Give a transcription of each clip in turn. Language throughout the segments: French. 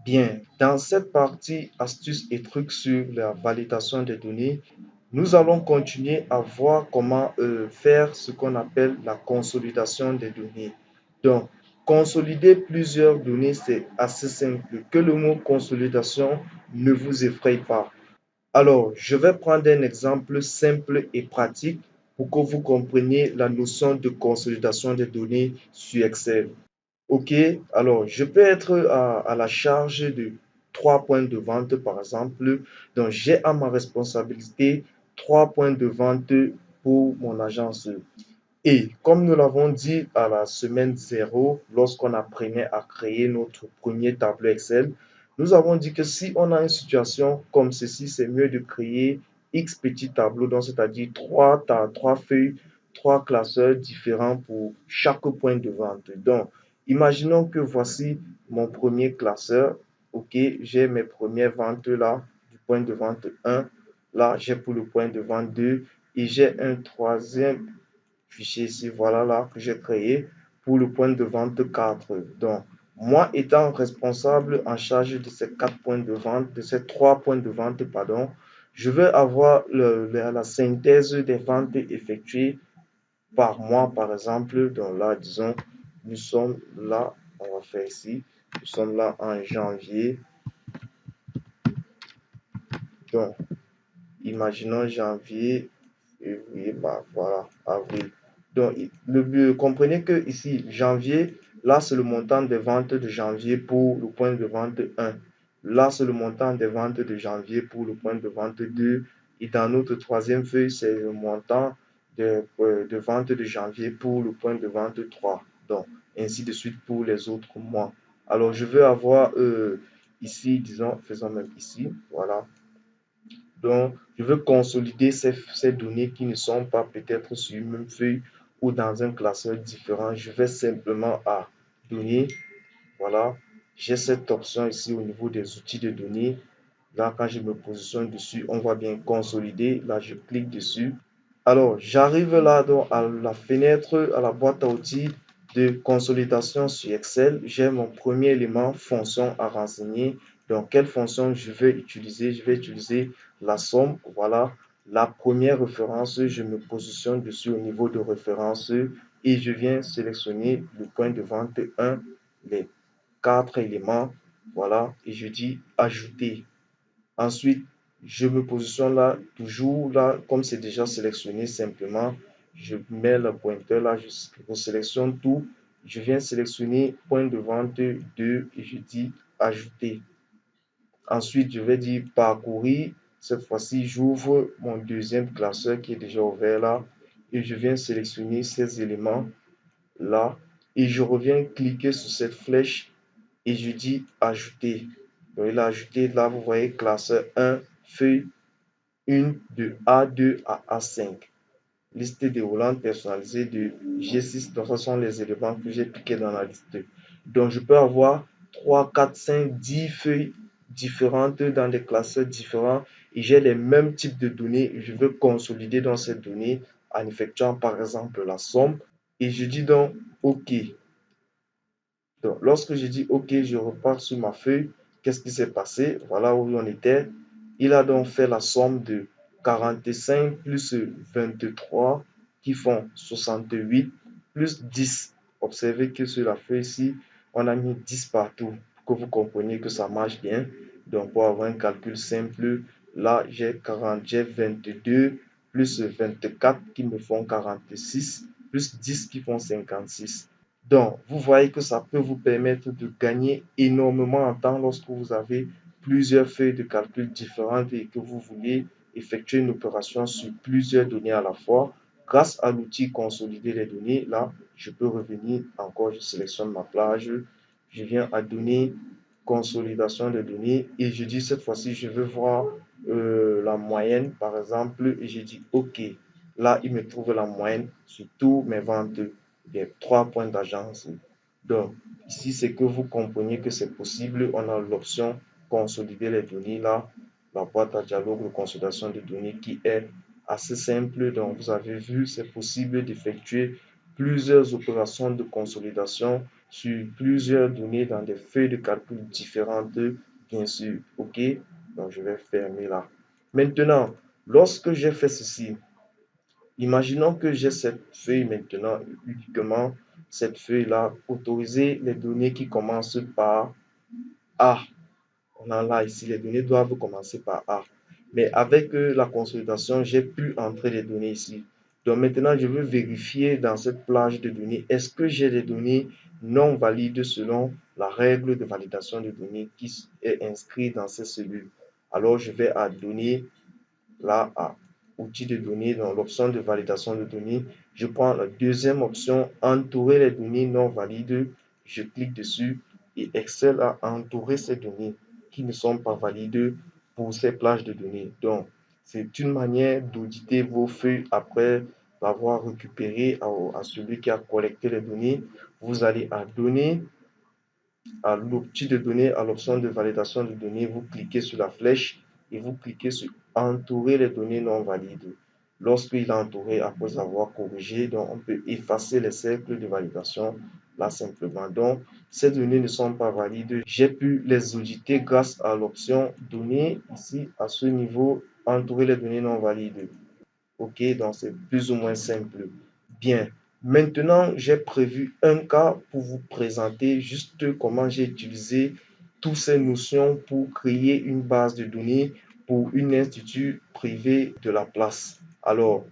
Bien, dans cette partie astuces et trucs sur la validation des données, nous allons continuer à voir comment faire ce qu'on appelle la consolidation des données. Donc, consolider plusieurs données, c'est assez simple. Que le mot consolidation ne vous effraie pas. Alors, je vais prendre un exemple simple et pratique pour que vous compreniez la notion de consolidation des données sur Excel. Ok, alors je peux être à la charge de 3 points de vente par exemple. Donc j'ai à ma responsabilité 3 points de vente pour mon agence. Et comme nous l'avons dit à la semaine 0, lorsqu'on apprenait à créer notre premier tableau Excel, nous avons dit que si on a une situation comme ceci, c'est mieux de créer X petits tableaux, donc c'est-à-dire trois feuilles, trois classeurs différents pour chaque point de vente. Donc, imaginons que voici mon premier classeur. OK, j'ai mes premières ventes là, du point de vente 1. Là, j'ai pour le point de vente 2 et j'ai un troisième fichier ici, voilà là, que j'ai créé pour le point de vente 4. Donc, moi étant responsable en charge de ces 4 points de vente, de ces 3 points de vente, pardon, je vais avoir la synthèse des ventes effectuées par mois, par exemple. Donc là, disons, nous sommes là, on va faire ici, nous sommes là en janvier. Donc, imaginons janvier, février, bah, voilà, avril. Donc, comprenez que ici, janvier, là, c'est le montant des ventes de janvier pour le point de vente 1. Là, c'est le montant des ventes de janvier pour le point de vente 2. Et dans notre troisième feuille, c'est le montant de vente de janvier pour le point de vente 3. Donc, ainsi de suite pour les autres mois. Alors, je veux avoir ici, disons, faisons même ici, voilà. Donc, je veux consolider ces données qui ne sont pas peut-être sur une même feuille ou dans un classeur différent. Je vais simplement à données. Voilà. J'ai cette option ici au niveau des outils de données. Là, quand je me positionne dessus, on voit bien consolider. Là, je clique dessus. Alors, j'arrive là donc à la fenêtre, à la boîte à outils de consolidation sur Excel. J'ai mon premier élément, fonction à renseigner. Donc, quelle fonction je vais utiliser? Je vais utiliser la somme. Voilà. La première référence, je me positionne dessus au niveau de référence et je viens sélectionner le point de vente 1, les 4 éléments. Voilà. Et je dis ajouter. Ensuite, je me positionne là, toujours là, comme c'est déjà sélectionné simplement, je mets le pointeur là, je sélectionne tout. Je viens sélectionner point de vente 2 et je dis ajouter. Ensuite, je vais dire parcourir. Cette fois-ci, j'ouvre mon deuxième classeur qui est déjà ouvert là et je viens sélectionner ces éléments là et je reviens cliquer sur cette flèche et je dis ajouter. Donc, il a ajouté là, vous voyez, classeur 1, feuille 1 de A2 à A5. Liste déroulante personnalisée de G6. Donc, ce sont les éléments que j'ai piqués dans la liste. Donc, je peux avoir 3, 4, 5, 10 feuilles différentes dans des classeurs différents et j'ai les mêmes types de données. Je veux consolider dans ces données en effectuant par exemple la somme et je dis donc OK. Donc, lorsque je dis OK, je repars sur ma feuille. Qu'est-ce qui s'est passé? Voilà où on était. Il a donc fait la somme de 45 plus 23 qui font 68 plus 10. Observez que sur la feuille ici, on a mis 10 partout pour que vous compreniez que ça marche bien. Donc, pour avoir un calcul simple, là, j'ai 22 plus 24 qui me font 46 plus 10 qui font 56. Donc, vous voyez que ça peut vous permettre de gagner énormément en temps lorsque vous avez plusieurs feuilles de calcul différentes et que vous voulez effectuer une opération sur plusieurs données à la fois. Grâce à l'outil consolider les données, là, je peux revenir encore, je sélectionne ma plage, je viens à données, consolidation des données et je dis cette fois-ci, je veux voir la moyenne par exemple et je dis OK. Là, il me trouve la moyenne sur tous mes ventes des 3 points d'agence. Donc, ici, c'est que vous compreniez que c'est possible. On a l'option consolider les données là, la boîte à dialogue de consolidation de données qui est assez simple. Donc, vous avez vu, c'est possible d'effectuer plusieurs opérations de consolidation sur plusieurs données dans des feuilles de calcul différentes, bien sûr. OK? Donc, je vais fermer là. Maintenant, lorsque j'ai fait ceci, imaginons que j'ai cette feuille maintenant, uniquement cette feuille-là, autoriser les données qui commencent par A. On a là ici, les données doivent commencer par A. Mais avec la consolidation, j'ai pu entrer les données ici. Donc maintenant, je veux vérifier dans cette plage de données, est-ce que j'ai des données non valides selon la règle de validation de données qui est inscrite dans ces cellules. Alors, je vais à données, là, à outils de données, dans l'option de validation de données. Je prends la deuxième option, entourer les données non valides. Je clique dessus et Excel a entouré ces données qui ne sont pas valides pour ces plages de données. Donc, c'est une manière d'auditer vos feuilles après l'avoir récupéré à celui qui a collecté les données. Vous allez à données, à l'outil de données, à l'option de validation de données, vous cliquez sur la flèche et vous cliquez sur entourer les données non valides. Lorsqu'il est entouré, après avoir corrigé, donc on peut effacer les cercles de validation là simplement. Donc, ces données ne sont pas valides. J'ai pu les auditer grâce à l'option données ici à ce niveau, entourer les données non valides. OK, donc c'est plus ou moins simple. Bien, maintenant j'ai prévu un cas pour vous présenter juste comment j'ai utilisé toutes ces notions pour créer une base de données pour une institut privé de la place. Alors,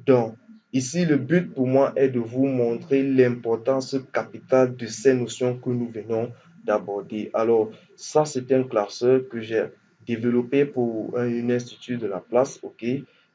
donc, ici le but pour moi est de vous montrer l'importance capitale de ces notions que nous venons d'aborder. Alors, ça c'est un classeur que j'ai développé pour un institut de la place, OK.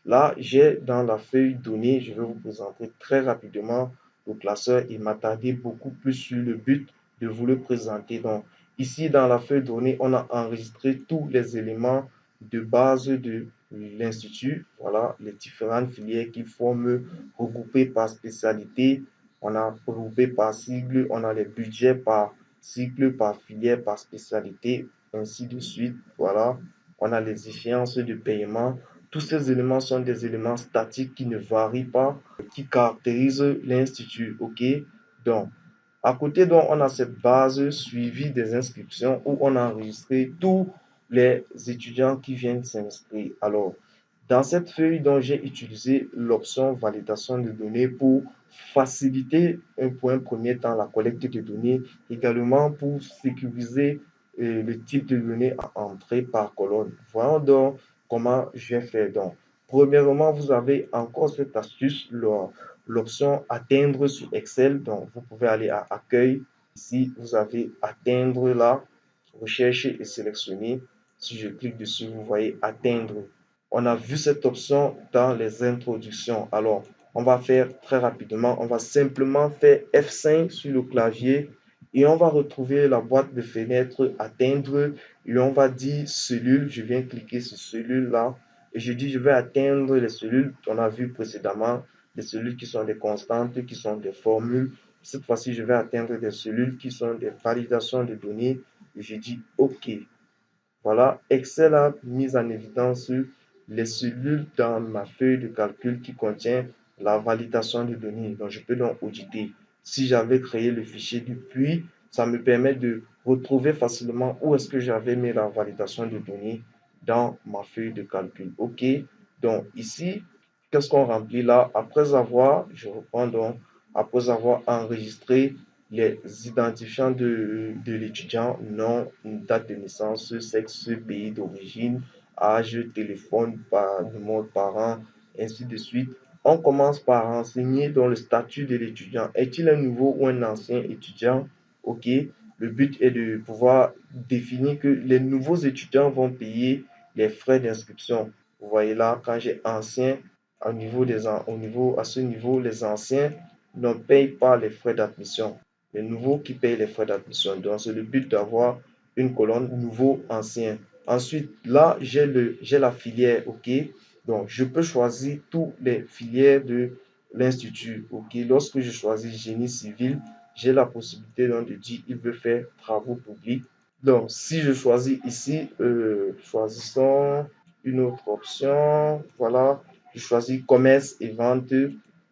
Là, j'ai dans la feuille données, je vais vous présenter très rapidement le classeur et m'attarder beaucoup plus sur le but de vous le présenter. Donc, ici, dans la feuille données, on a enregistré tous les éléments de base de l'institut. Voilà, les différentes filières qui forment, regroupées par spécialité. On a regroupé par sigle, on a les budgets par cycle, par filière, par spécialité, ainsi de suite. Voilà, on a les échéances de paiement. Tous ces éléments sont des éléments statiques qui ne varient pas, qui caractérisent l'institut. OK? Donc, à côté, donc, on a cette base suivie des inscriptions où on a enregistré tous les étudiants qui viennent s'inscrire. Alors, dans cette feuille, donc, j'ai utilisé l'option validation de données pour faciliter pour un premier temps la collecte de données, également pour sécuriser le type de données à entrer par colonne. Voyons donc comment j'ai fait. Donc, premièrement, vous avez encore cette astuce, l'option atteindre sur Excel. Donc, vous pouvez aller à accueil. Ici, vous avez atteindre là, rechercher et sélectionner. Si je clique dessus, vous voyez atteindre. On a vu cette option dans les introductions. Alors, on va faire très rapidement. On va simplement faire F5 sur le clavier et on va retrouver la boîte de fenêtre atteindre et on va dire cellule. Je viens cliquer sur cellule là et je dis je vais atteindre les cellules qu'on a vues précédemment, des cellules qui sont des constantes, qui sont des formules. Cette fois-ci, je vais atteindre des cellules qui sont des validations de données et je dis OK. Voilà, Excel a mis en évidence les cellules dans ma feuille de calcul qui contient la validation de données. Donc, je peux donc auditer. Si j'avais créé le fichier depuis, ça me permet de retrouver facilement où est-ce que j'avais mis la validation de données dans ma feuille de calcul. OK. Donc, ici, qu'est-ce qu'on remplit là? Je reprends donc, après avoir enregistré les identifiants de l'étudiant, nom, date de naissance, sexe, pays d'origine, âge, téléphone, numéro de parent, ainsi de suite. On commence par renseigner dans le statut de l'étudiant. Est-il un nouveau ou un ancien étudiant? OK. Le but est de pouvoir définir que les nouveaux étudiants vont payer les frais d'inscription. Vous voyez là, quand j'ai ancien, à ce niveau, les anciens ne payent pas les frais d'admission. Les nouveaux qui payent les frais d'admission. Donc, c'est le but d'avoir une colonne nouveau, ancien. Ensuite, là, j'ai la filière, OK? Donc, je peux choisir toutes les filières de l'institut, OK? Lorsque je choisis génie civil, j'ai la possibilité donc de dire il veut faire travaux publics. Donc, si je choisis ici, choisissons une autre option. Voilà, je choisis commerce et vente.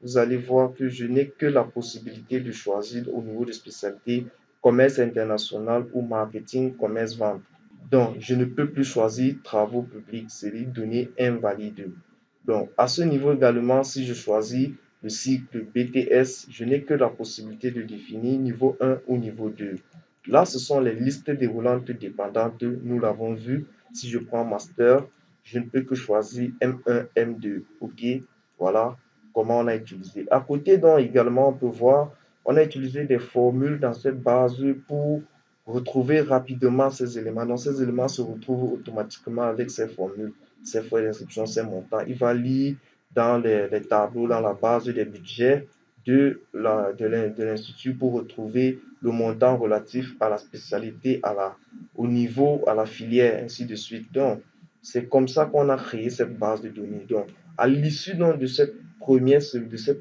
vous allez voir que je n'ai que la possibilité de choisir au niveau de spécialité commerce international ou marketing, commerce, vente. Donc, je ne peux plus choisir travaux publics, série données invalides. Donc, à ce niveau également, si je choisis le cycle BTS, je n'ai que la possibilité de définir niveau 1 ou niveau 2. Là, ce sont les listes déroulantes dépendantes. Nous l'avons vu. Si je prends master, je ne peux que choisir M1, M2. OK, voilà comment on a utilisé. À côté, donc, également, on peut voir, on a utilisé des formules dans cette base pour retrouver rapidement ces éléments. Donc, ces éléments se retrouvent automatiquement avec ces formules, ces frais d'inscription, ces montants. Il va lire dans les tableaux, dans la base des budgets de l'institut pour retrouver le montant relatif à la spécialité, au niveau, à la filière, ainsi de suite. Donc, c'est comme ça qu'on a créé cette base de données. Donc, à l'issue de cette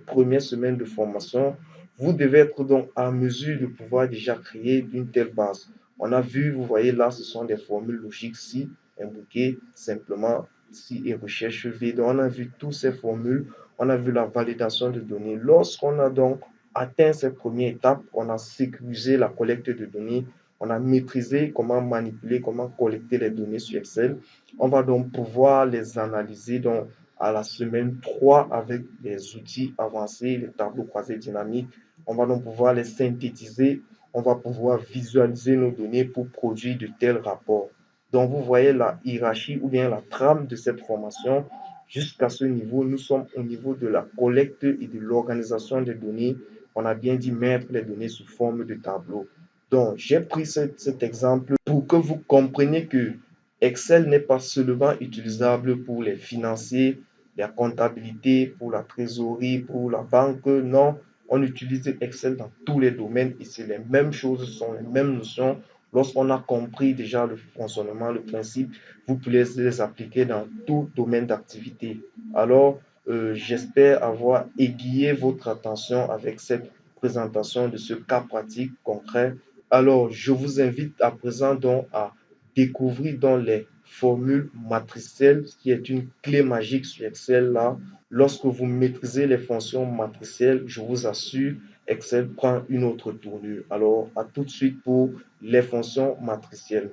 première semaine de formation, vous devez être donc à mesure de pouvoir déjà créer une telle base. On a vu, vous voyez là, ce sont des formules logiques si, invoquées simplement si et recherche V. Donc, on a vu toutes ces formules, on a vu la validation de données. Lorsqu'on a donc atteint cette première étape, on a sécurisé la collecte de données, on a maîtrisé comment manipuler, comment collecter les données sur Excel. On va donc pouvoir les analyser donc à la semaine 3 avec des outils avancés, les tableaux croisés dynamiques. On va donc pouvoir les synthétiser, on va pouvoir visualiser nos données pour produire de tels rapports. Donc, vous voyez la hiérarchie ou bien la trame de cette formation. Jusqu'à ce niveau, nous sommes au niveau de la collecte et de l'organisation des données. On a bien dit mettre les données sous forme de tableau. Donc, j'ai pris cet exemple pour que vous compreniez que Excel n'est pas seulement utilisable pour les financiers, la comptabilité, pour la trésorerie, pour la banque. Non, on utilise Excel dans tous les domaines et c'est les mêmes choses, ce sont les mêmes notions. Lorsqu'on a compris déjà le fonctionnement, le principe, vous pouvez les appliquer dans tout domaine d'activité. Alors, j'espère avoir aiguillé votre attention avec cette présentation de ce cas pratique concret. Alors, je vous invite à présent donc à découvrir dans les formules matricielles, ce qui est une clé magique sur Excel là. Lorsque vous maîtrisez les fonctions matricielles, je vous assure, Excel prend une autre tournure. Alors, à tout de suite pour les fonctions matricielles.